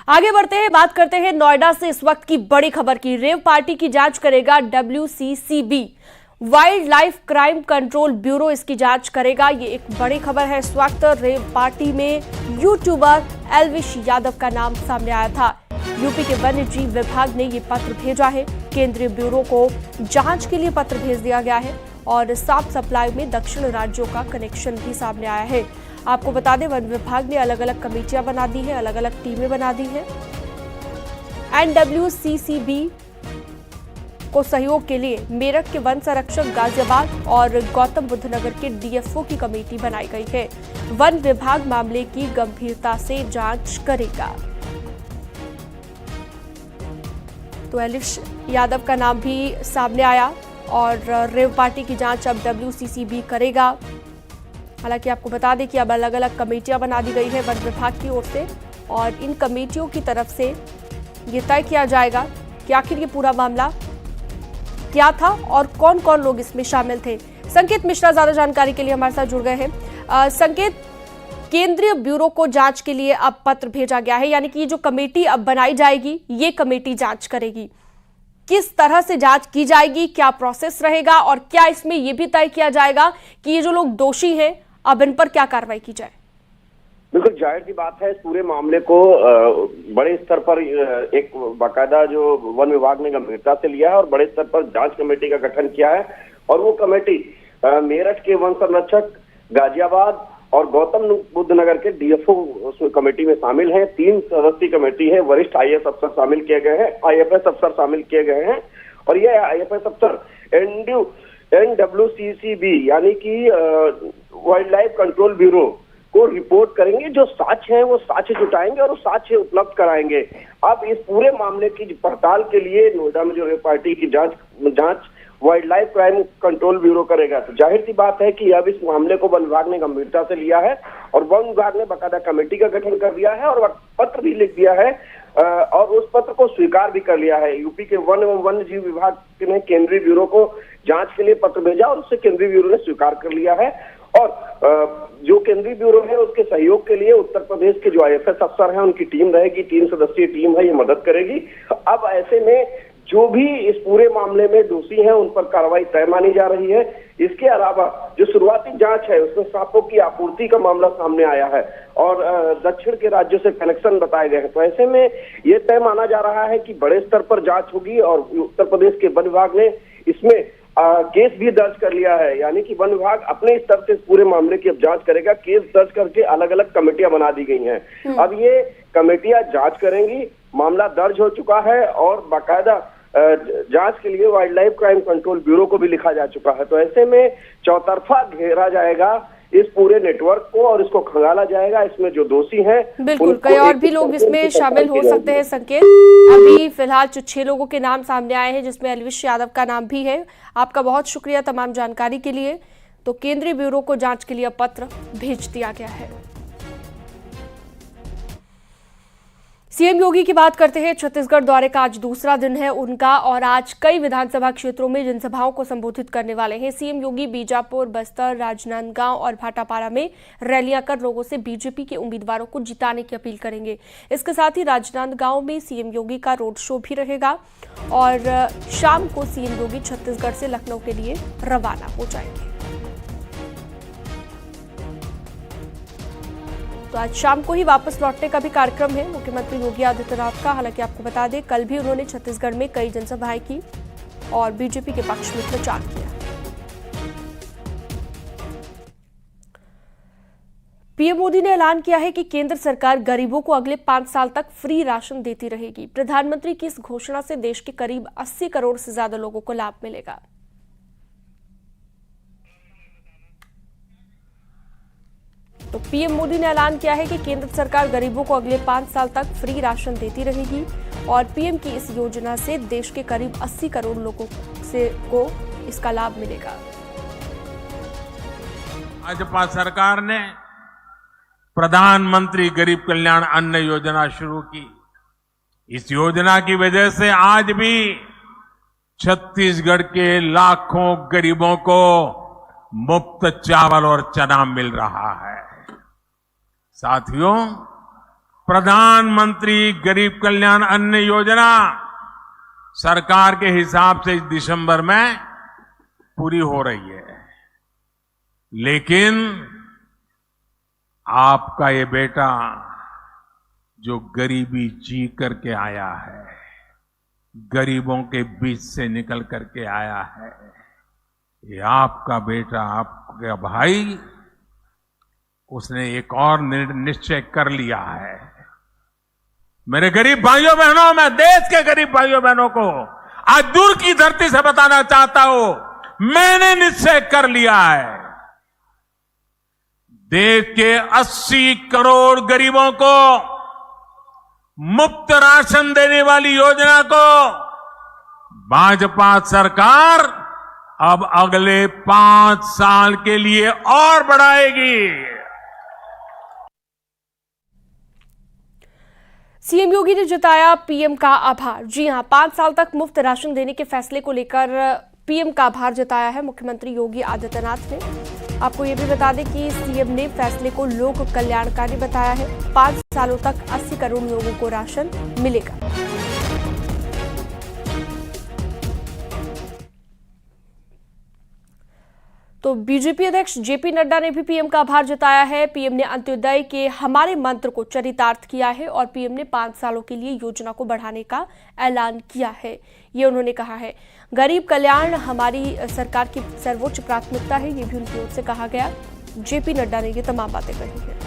आगे बढ़ते हैं, बात करते हैं नोएडा से इस वक्त की बड़ी खबर की। रेव पार्टी की जांच करेगा WCCB, wild life crime control bureau इसकी जांच करेगा। ये एक बड़ी खबर है। इस वक्त रेव पार्टी में यूट्यूबर एल्विश यादव का नाम सामने आया था। यूपी के वन्य जीव विभाग ने ये पत्र भेजा है। केंद्रीय ब्यूरो को जांच के लिए पत्र भेज दिया गया है और सांप सप्लाई में दक्षिण राज्यों का कनेक्शन भी सामने आया है। आपको बता दें, वन विभाग ने अलग अलग कमेटियां बना दी है, अलग अलग टीमें बना दी है। WCCB को सहयोग के लिए मेरठ के वन संरक्षक गाजियाबाद और गौतम बुद्ध नगर के DFO की कमेटी बनाई गई है। वन विभाग मामले की गंभीरता से जांच करेगा। तो एल्विश यादव का नाम भी सामने आया और रेव पार्टी की जांच अब WCCB करेगा। हालांकि आपको बता दें कि अब अलग अलग कमेटियां बना दी गई है वन विभाग की ओर से और इन कमेटियों की तरफ से ये तय किया जाएगा कि आखिर ये पूरा मामला क्या था और कौन कौन लोग इसमें शामिल थे। संकेत मिश्रा ज्यादा जानकारी के लिए हमारे साथ जुड़ गए हैं। संकेत, केंद्रीय ब्यूरो को जांच के लिए अब पत्र भेजा गया है, यानी कि ये जो कमेटी अब बनाई जाएगी ये कमेटी जांच करेगी। किस तरह से जांच की जाएगी, क्या प्रोसेस रहेगा और क्या इसमें यह भी तय किया जाएगा कि ये जो लोग दोषी हैं अब इन पर क्या कार्रवाई की जाए? बिल्कुल जाहिर सी बात है, इस पूरे मामले को बड़े स्तर पर एक बाकायदा जो वन विभाग ने गंभीरता से लिया है और बड़े स्तर पर जांच कमेटी का गठन किया है। और वो कमेटी मेरठ के वन संरक्षक, गाजियाबाद और गौतम बुद्ध नगर के DFO उस कमेटी में शामिल हैं। 3 सदस्यीय कमेटी है। वरिष्ठ IAS अफसर शामिल किए गए हैं, IFS अफसर शामिल किए गए हैं और ये IFS अफसर NWCCB यानी कि वाइल्ड लाइफ कंट्रोल ब्यूरो को रिपोर्ट करेंगे। जो साक्ष्य हैं वो साक्ष्य जुटाएंगे और वो साक्ष्य उपलब्ध कराएंगे। अब इस पूरे मामले की पड़ताल के लिए नोएडा में जो रेव पार्टी की जांच wild life crime control bureau करेगा। तो जाहिर सी बात है कि अब इस मामले को वन विभाग ने गंभीरता से लिया है और वन विभाग ने बाकायदा कमेटी का गठन कर दिया है और पत्र भी लिख दिया है और उस पत्र को स्वीकार भी कर लिया है। यूपी के वन एवं वन्य जीव विभाग ने केंद्रीय ब्यूरो को जांच के लिए पत्र भेजा और उससे केंद्रीय ब्यूरो ने स्वीकार कर लिया है। और जो केंद्रीय ब्यूरो है उसके सहयोग के लिए उत्तर प्रदेश के जो IFS अफसर हैं उनकी टीम रहेगी। 3 सदस्यीय टीम है, ये मदद करेगी। अब ऐसे में जो भी इस पूरे मामले में दोषी हैं उन पर कार्रवाई तय मानी जा रही है। इसके अलावा जो शुरुआती जांच है उसमें सांपों की आपूर्ति का मामला सामने आया है और दक्षिण के राज्यों से कनेक्शन बताए गए हैं। तो ऐसे में ये तय माना जा रहा है कि बड़े स्तर पर जांच होगी और उत्तर प्रदेश के वन विभाग ने इसमें केस भी दर्ज कर लिया है। यानी कि वन विभाग अपने स्तर से इस पूरे मामले की अब जांच करेगा। केस दर्ज करके अलग अलग कमेटियां बना दी गई हैं। अब ये कमेटियां जांच करेंगी। मामला दर्ज हो चुका है और बाकायदा जांच के लिए wild life crime control bureau को भी लिखा जा चुका है। तो ऐसे में चौतरफा घेरा जाएगा इस पूरे नेटवर्क को और इसको खंगाला जाएगा। इसमें जो दोषी हैं बिल्कुल कई और भी लोग इसमें शामिल हो सकते हैं। संकेत, अभी फिलहाल जो 6 लोगों के नाम सामने आए हैं जिसमें एल्विश यादव का नाम भी है। आपका बहुत शुक्रिया तमाम जानकारी के लिए। तो केंद्रीय ब्यूरो को जांच के लिए पत्र भेज दिया गया है। CM योगी की बात करते हैं। छत्तीसगढ़ दौरे का आज दूसरा दिन है उनका और आज कई विधानसभा क्षेत्रों में जनसभाओं को संबोधित करने वाले हैं। CM योगी बीजापुर, बस्तर, राजनांदगांव और भाटापारा में रैलियां कर लोगों से बीजेपी के उम्मीदवारों को जिताने की अपील करेंगे। इसके साथ ही राजनांदगांव में CM योगी का रोड शो भी रहेगा और शाम को CM योगी छत्तीसगढ़ से लखनऊ के लिए रवाना हो जाएंगे। तो आज शाम को ही वापस लौटने का भी कार्यक्रम है मुख्यमंत्री योगी आदित्यनाथ का। हालांकि आपको बता दें, कल भी उन्होंने छत्तीसगढ़ में कई जनसभाएं की और बीजेपी के पक्ष में प्रचार किया। पीएम मोदी ने ऐलान किया है कि केंद्र सरकार गरीबों को अगले 5 साल तक फ्री राशन देती रहेगी। प्रधानमंत्री की इस घोषणा से देश के करीब 80 करोड़ से ज्यादा लोगों को लाभ मिलेगा। तो पीएम मोदी ने ऐलान किया है कि केंद्र सरकार गरीबों को अगले 5 साल तक फ्री राशन देती रहेगी और पीएम की इस योजना से देश के करीब 80 करोड़ लोगों को इसका लाभ मिलेगा। भाजपा सरकार ने प्रधानमंत्री गरीब कल्याण अन्न योजना शुरू की। इस योजना की वजह से आज भी छत्तीसगढ़ के लाखों गरीबों को मुफ्त चावल और चना मिल रहा है। साथियों, प्रधानमंत्री गरीब कल्याण अन्न योजना सरकार के हिसाब से इस दिसंबर में पूरी हो रही है। लेकिन आपका ये बेटा जो गरीबी जी करके आया है, गरीबों के बीच से निकल करके आया है, ये आपका बेटा, आपका भाई, उसने एक और निश्चय कर लिया है। मेरे गरीब भाइयों बहनों, मैं देश के गरीब भाइयों बहनों को आज दूर की धरती से बताना चाहता हूं, मैंने निश्चय कर लिया है, देश के 80 करोड़ गरीबों को मुफ्त राशन देने वाली योजना को भाजपा सरकार अब अगले 5 साल के लिए और बढ़ाएगी। सीएम योगी ने जताया पीएम का आभार। जी हां, 5 साल तक मुफ्त राशन देने के फैसले को लेकर पीएम का आभार जताया है मुख्यमंत्री योगी आदित्यनाथ ने। आपको ये भी बता दें कि सीएम ने फैसले को लोक कल्याणकारी बताया है। 5 सालों तक 80 करोड़ लोगों को राशन मिलेगा। तो बीजेपी अध्यक्ष जेपी नड्डा ने भी पीएम का आभार जताया है। पीएम ने अंत्योदय के हमारे मंत्र को चरितार्थ किया है और पीएम ने 5 सालों के लिए योजना को बढ़ाने का ऐलान किया है, ये उन्होंने कहा है। गरीब कल्याण हमारी सरकार की सर्वोच्च प्राथमिकता है, ये भी उनकी ओर से कहा गया। जेपी नड्डा ने ये तमाम बातें कही हैं।